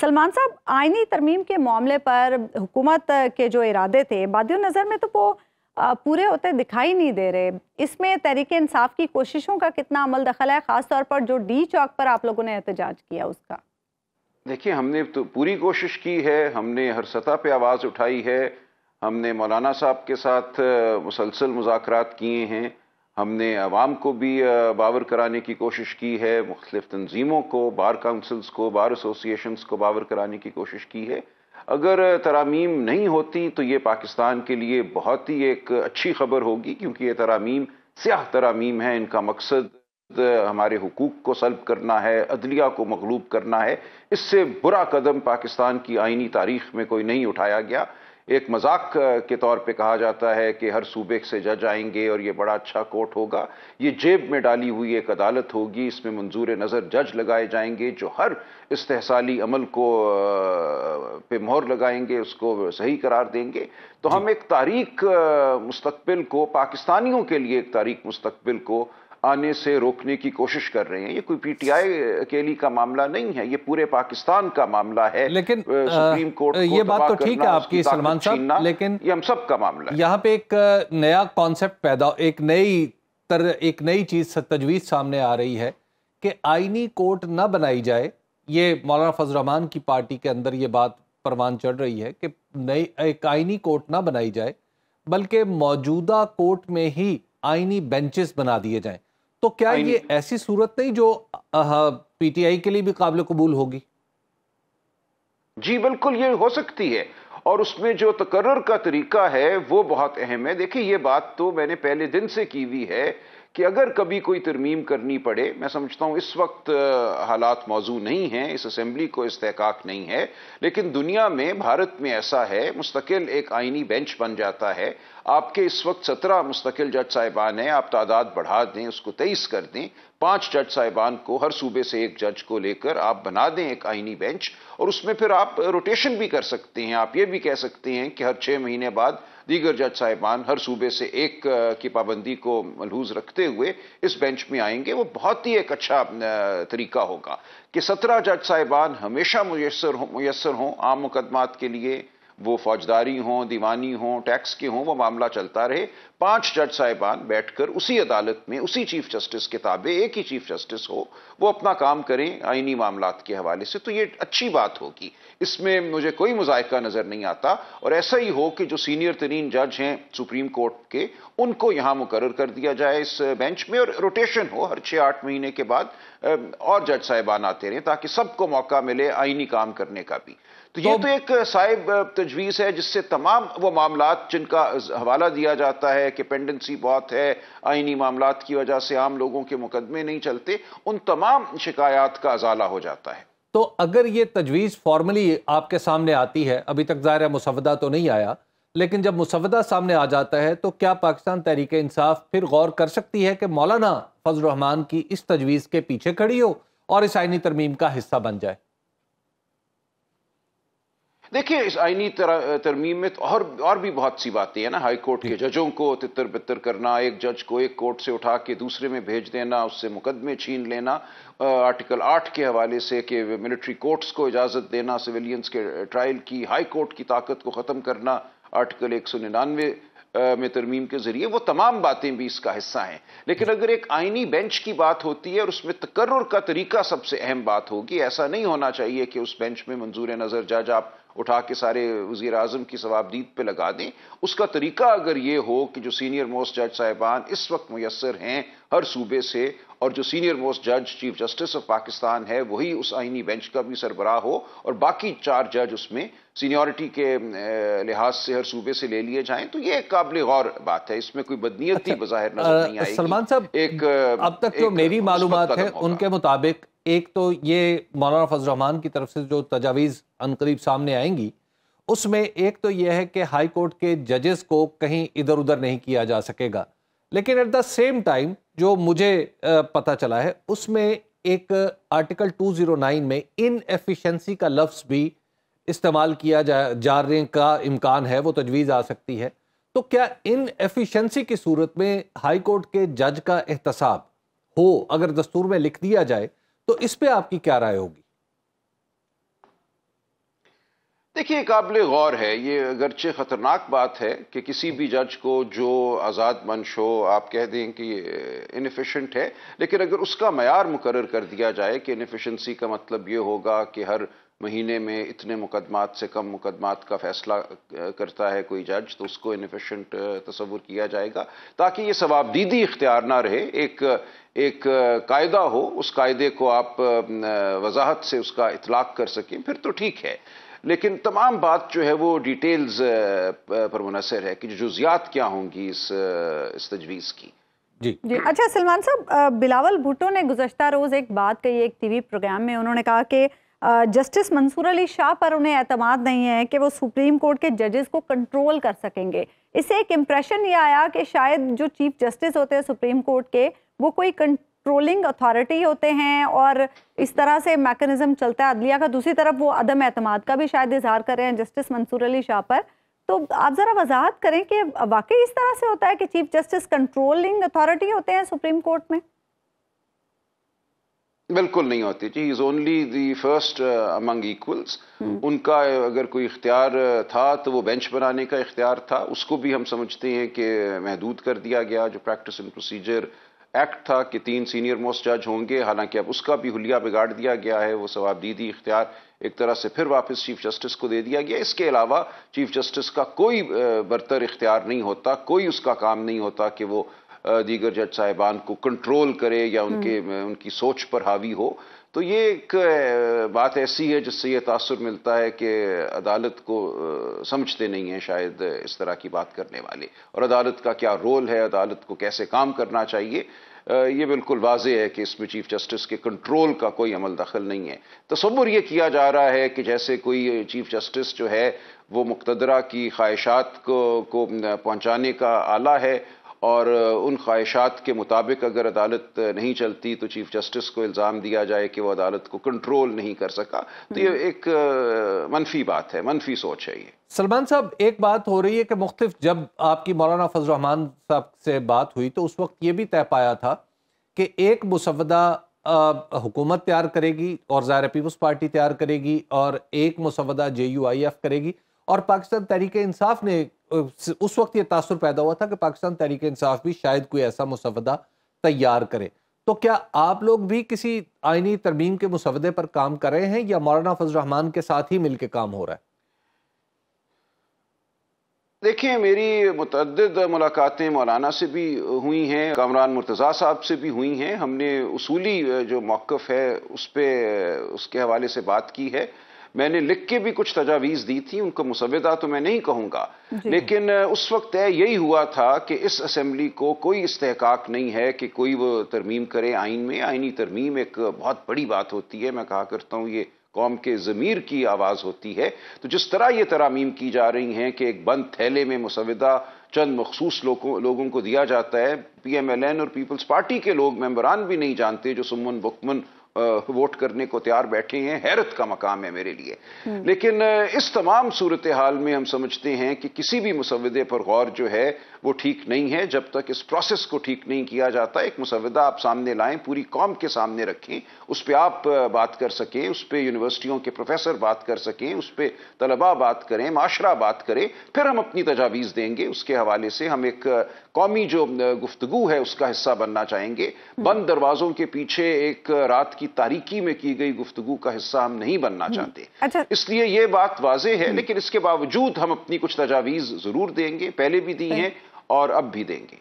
सलमान साहब, आईनी तरमीम के मामले पर हुकूमत के जो इरादे थे बादियों नज़र में तो वो पूरे होते दिखाई नहीं दे रहे। इसमें तहरीक इंसाफ की कोशिशों का कितना अमल दखल है, ख़ास तौर पर जो डी चौक पर आप लोगों ने एहतजाज किया उसका? देखिए, हमने तो पूरी कोशिश की है, हमने हर सतह पे आवाज़ उठाई है। हमने मौलाना साहब के साथ मुसलसल मुज़ाकरात किए हैं। हमने अवाम को भी बावर कराने की कोशिश की है, मुख्तलिफ तंजीमों को, बार काउंसिल्स को, बार एसोसिएशंस को बावर कराने की कोशिश की है। अगर तरामीम नहीं होती तो ये पाकिस्तान के लिए बहुत ही एक अच्छी खबर होगी, क्योंकि ये तरामीम स्याह तरामीम है। इनका मकसद हमारे हुकूक को सल्ब करना है, अदलिया को मगलूब करना है। इससे बुरा कदम पाकिस्तान की आईनी तारीख में कोई नहीं उठाया गया। एक मजाक के तौर पे कहा जाता है कि हर सूबे से जज आएंगे और ये बड़ा अच्छा कोर्ट होगा। ये जेब में डाली हुई एक अदालत होगी। इसमें मंजूर नज़र जज लगाए जाएंगे जो हर इस्तेहसाली अमल को पे मोहर लगाएंगे, उसको सही करार देंगे। तो हम एक तारीख मुस्तकबिल को, पाकिस्तानियों के लिए एक तारीख मुस्तकबिल को आने से रोकने की कोशिश कर रहे हैं। ये कोई पीटीआई अकेली का मामला नहीं है, ये पूरे पाकिस्तान का मामला है। लेकिन सुप्रीम कोर्ट ये बात तो ठीक है आपकी सलमान साहब, लेकिन ये हम सब का मामला है। यहाँ पे एक नया कॉन्सेप्ट पैदा, एक नई चीज तजवीज सामने आ रही है कि आईनी कोर्ट न बनाई जाए। ये मौलाना फजल रहमान की पार्टी के अंदर ये बात परवान चढ़ रही है कि नई एक आईनी कोर्ट ना बनाई जाए, बल्कि मौजूदा कोर्ट में ही आईनी बेंचेस बना दिए जाएं। तो क्या ये ऐसी सूरत नहीं जो पीटीआई के लिए भी काबिल कबूल होगी? जी बिल्कुल, ये हो सकती है, और उसमें जो तकर्रुर का तरीका है वो बहुत अहम है। देखिए, ये बात तो मैंने पहले दिन से की हुई है कि अगर कभी कोई तरमीम करनी पड़े, मैं समझता हूँ इस वक्त हालात मौजू नहीं हैं, इस असेंबली को इस्तेहकाक नहीं है, लेकिन दुनिया में, भारत में ऐसा है, मुस्तकिल एक आईनी बेंच बन जाता है। आपके इस वक्त 17 मुस्तकिल जज साहिबान हैं, आप तादाद बढ़ा दें, उसको 23 कर दें, 5 जज साहिबान को, हर सूबे से एक जज को लेकर आप बना दें एक आईनी बेंच, और उसमें फिर आप रोटेशन भी कर सकते हैं। आप ये भी कह सकते हैं कि हर 6 महीने बाद दीगर जज साहिबान हर सूबे से एक की पाबंदी को मलहूज रखते हुए इस बेंच में आएंगे। वो बहुत ही एक अच्छा तरीका होगा कि 17 जज साहिबान हमेशा मुयस्सर हों आम मुकदमात के लिए, वो फौजदारी हों, दीवानी हों, टैक्स के हों, वो मामला चलता रहे। 5 जज साहिबान बैठकर उसी अदालत में, उसी चीफ जस्टिस के ताबे एक ही चीफ जस्टिस हो, वो अपना काम करें आईनी मामलात के हवाले से। तो ये अच्छी बात होगी, इसमें मुझे कोई मुज़ायका नजर नहीं आता। और ऐसा ही हो कि जो सीनियर तरीन जज हैं सुप्रीम कोर्ट के, उनको यहां मुकर्रर कर दिया जाए इस बेंच में, और रोटेशन हो, हर 6-8 महीने के बाद और जज साहिबान आते रहें, ताकि सबको मौका मिले आईनी काम करने का भी। तो ये तो एक साहिब तजवीज़ है जिससे तमाम वो मामलात जिनका हवाला दिया जाता है कि पेंडेंसी बहुत है, आईनी मामलात की वजह से आम लोगों के मुकदमे नहीं चलते, उन तमाम शिकायत का अजाला हो जाता है। तो अगर ये तजवीज़ फॉर्मली आपके सामने आती है, अभी तक ज़ाहिर है मुसवदा तो नहीं आया, लेकिन जब मुसवदा सामने आ जाता है तो क्या पाकिस्तान तहरीक इंसाफ फिर गौर कर सकती है कि मौलाना फजल रहमान की इस तजवीज़ के पीछे खड़ी हो और इस आईनी तरमीम का हिस्सा बन जाए? देखिए, इस आईनी तरमीम में तो और भी बहुत सी बातें हैं ना। हाई कोर्ट के जजों को तितर बितर करना, एक जज को एक कोर्ट से उठा के दूसरे में भेज देना, उससे मुकदमे छीन लेना, आर्टिकल 8 के हवाले से कि मिलिट्री कोर्ट्स को इजाजत देना सिविलियंस के ट्रायल की, हाई कोर्ट की ताकत को खत्म करना आर्टिकल 199 में तरमीम के जरिए, वो तमाम बातें भी इसका हिस्सा हैं। लेकिन अगर एक आईनी बेंच की बात होती है और उसमें तकर्रुर का तरीका सबसे अहम बात होगी। ऐसा नहीं होना चाहिए कि उस बेंच में मंजूर नजर जज आप उठा के सारे वजीर आजम की सवाबदीद पे लगा दें। उसका तरीका अगर ये हो कि जो सीनियर मोस्ट जज साहिबान इस वक्त मुयस्सर हैं हर सूबे से, और जो सीनियर मोस्ट जज चीफ जस्टिस ऑफ पाकिस्तान है वही उस आईनी बेंच का भी सरबराह हो, और बाकी 4 जज उसमें सीनियरिटी के लिहाज से हर सूबे से ले लिए जाएं, तो ये काबिल गौर बात है। इसमें कोई बदनीयती बज़ाहिर नजर नहीं आएगी। सलमान साहब, अब तक जो मेरी मालूमात है उनके मुताबिक, एक तो ये मौलाना फजल रहमान की तरफ से जो तजावीज़ अनकरीब सामने आएंगी, उसमें एक तो यह है कि हाई कोर्ट के जजेस को कहीं इधर उधर नहीं किया जा सकेगा, लेकिन एट द सेम टाइम जो मुझे पता चला है उसमें एक आर्टिकल 209 में इनएफिशिएंसी का लफ्ज़ भी इस्तेमाल किया जाने का इम्कान है, वो तजवीज़ आ सकती है। तो क्या इनएफिशिएंसी की सूरत में हाई कोर्ट के जज का एहतसाब हो, अगर दस्तूर में लिख दिया जाए, तो इस पे आपकी क्या राय होगी? دیکھیے قابل غور ہے یہ، اگرچہ خطرناک بات ہے کہ کسی بھی جج کو جو آزاد منش ہو آپ کہہ دیں کہ یہ انیفیشنٹ ہے، لیکن اگر اس کا معیار مقرر کر دیا جائے کہ انیفیشنسی کا مطلب یہ ہوگا کہ ہر مہینے میں اتنے مقدمات سے کم مقدمات کا فیصلہ کرتا ہے کوئی جج، تو اس کو انیفیشنٹ تصور کیا جائے گا، تاکہ یہ ثوابدیدی اختیار نہ رہے، ایک قاعدہ ہو، اس قاعدے کو آپ وضاحت سے اس کا اطلاق کر سکیں، پھر تو ٹھیک ہے۔ لیکن تمام بات جو ہے وہ ڈیٹیلز پر منحصر ہے کہ جزیات کیا ہوں گی اس تجویز کی۔ جی اچھا سلمان صاحب، بلاول بھٹو نے گزشتہ روز ایک بات کہی ایک ٹی وی پروگرام میں، انہوں نے کہا کہ جسٹس منصور علی شاہ پر انہیں اعتماد نہیں ہے کہ وہ سپریم کورٹ کے ججز کو کنٹرول کر سکیں گے۔ اس سے ایک امپریشن یہ آیا کہ شاید جو چیف جسٹس ہوتے ہیں سپریم کورٹ کے، وہ کوئی کنٹرولنگ اتھارٹی ہوتے ہیں اور اس طرح سے میکنزم چلتا ہے عدلیہ کا۔ دوسری طرف وہ عدم اعتماد کا بھی شاید اظہار کر رہے ہیں جسٹس منصور علی شاہ پر۔ تو آپ ذرا وضاحت کریں کہ واقعی اس طرح سے ہوتا ہے کہ چیف جسٹس کنٹرولنگ اتھارٹی ہوتے ہیں سپریم کورٹ میں؟ بالکل نہیں ہوتی جی، is only the first among equals. ان کا اگر کوئی اختیار تھا تو وہ بینچ بنانے کا اختیار تھا، اس کو بھی ہم سمجھتے ہیں کہ محدود کر دیا گیا۔ جو پریکٹس اینڈ پروسیجر ایکٹ تھا کہ 3 سینئر موسٹ جج ہوں گے، حالانکہ اب اس کا بھی حلیہ بگاڑ دیا گیا ہے، وہ ثوابدیدی اختیار ایک طرح سے پھر واپس چیف جسٹس کو دے دیا گیا۔ اس کے علاوہ چیف جسٹس کا کوئی برتر اختیار نہیں ہوتا، کوئی اس کا کام نہیں ہوتا کہ وہ دیگر جج صاحبان کو کنٹرول کرے یا ان کی سوچ پر حاوی ہو۔ تو یہ ایک بات ایسی ہے جس سے یہ تاثر ملتا ہے کہ عدالت کو سمجھتے نہیں ہیں شاید اس طرح کی بات کرنے والے، اور عدالت کا کیا رول ہے، عدالت کو کیسے کام کرنا چاہیے۔ یہ بالکل واضح ہے کہ اس میں چیف جسٹس کے کنٹرول کا کوئی عمل دخل نہیں ہے۔ تصور یہ کیا جا رہا ہے کہ جیسے کوئی چیف جسٹس جو ہے وہ مقتدرہ کی خواہشات کو پہنچانے کا آلہ ہے، اور ان خواہشات کے مطابق اگر عدالت نہیں چلتی تو چیف جسٹس کو الزام دیا جائے کہ وہ عدالت کو کنٹرول نہیں کر سکا، تو یہ ایک منفی بات ہے، منفی سوچ ہے یہ۔ سلمان صاحب، ایک بات ہو رہی ہے کہ مختلف جب آپ کی مولانا فضل الرحمان صاحب سے بات ہوئی تو اس وقت یہ بھی طے پایا تھا کہ ایک مسودہ حکومت تیار کرے گی اور ظاہر پیپلز پارٹی تیار کرے گی، اور ایک مسودہ JUIF کرے گی، اور پاکستان تحریک انصاف نے اس وقت یہ تاثر پیدا ہوا تھا کہ پاکستان تحریک انصاف بھی شاید کوئی ایسا مسودہ تیار کرے۔ تو کیا آپ لوگ بھی کسی آئینی ترمیم کے مسودے پر کام کر رہے ہیں یا مولانا فضل الرحمان کے ساتھ ہی مل کے کام ہو رہا ہے؟ دیکھیں، میری متعدد ملاقاتیں مولانا سے بھی ہوئی ہیں، کامران مرتضیٰ صاحب سے بھی ہوئی ہیں۔ ہم نے اصولی جو موقف ہے اس کے حوالے سے بات کی ہے۔ میں نے لکھ کے بھی کچھ تجاویز دی تھی، ان کا مسودہ تو میں نہیں کہوں گا، لیکن اس وقت یہی ہوا تھا کہ اس اسمبلی کو کوئی استحقاق نہیں ہے کہ کوئی وہ ترمیم کرے آئین میں۔ آئینی ترمیم ایک بہت بڑی بات ہوتی ہے، میں کہا کرتا ہوں یہ قوم کے ضمیر کی آواز ہوتی ہے۔ تو جس طرح یہ ترامیم کی جا رہی ہیں کہ ایک بند تھیلے میں مسودہ چند مخصوص لوگوں کو دیا جاتا ہے، PMLN اور پیپلز پارٹی کے لوگ ممبران بھی نہیں جانتے جو سمن بکمن ووٹ کرنے کو تیار بیٹھے ہیں، حیرت کا مقام ہے میرے لیے۔ لیکن اس تمام صورتحال میں ہم سمجھتے ہیں کہ کسی بھی مسودے پر غور جو ہے وہ ٹھیک نہیں ہے جب تک اس پروسیس کو ٹھیک نہیں کیا جاتا۔ ایک مسودہ آپ سامنے لائیں، پوری قوم کے سامنے رکھیں، اس پہ آپ بات کر سکیں، اس پہ یونیورسٹیوں کے پروفیسر بات کر سکیں، اس پہ طلباء بات کریں، معاشرہ بات کرے، پھر ہم اپنی تجاویز دیں گے۔ اس کے حوالے سے ہم ایک قومی جو گفتگو ہے اس کا حصہ بننا چاہیں گے۔ بند دروازوں کے پیچھے ایک رات کی تاریکی میں کی گئی گفتگو کا حصہ ہم نہیں بننا چاہتے۔ اس لیے یہ بات واضح ہے، لیکن اس کے باوجود ہم اپنی کچھ تجاویز ضرور دیں گے، پہلے بھی دی ہیں اور اب بھی دیں گے۔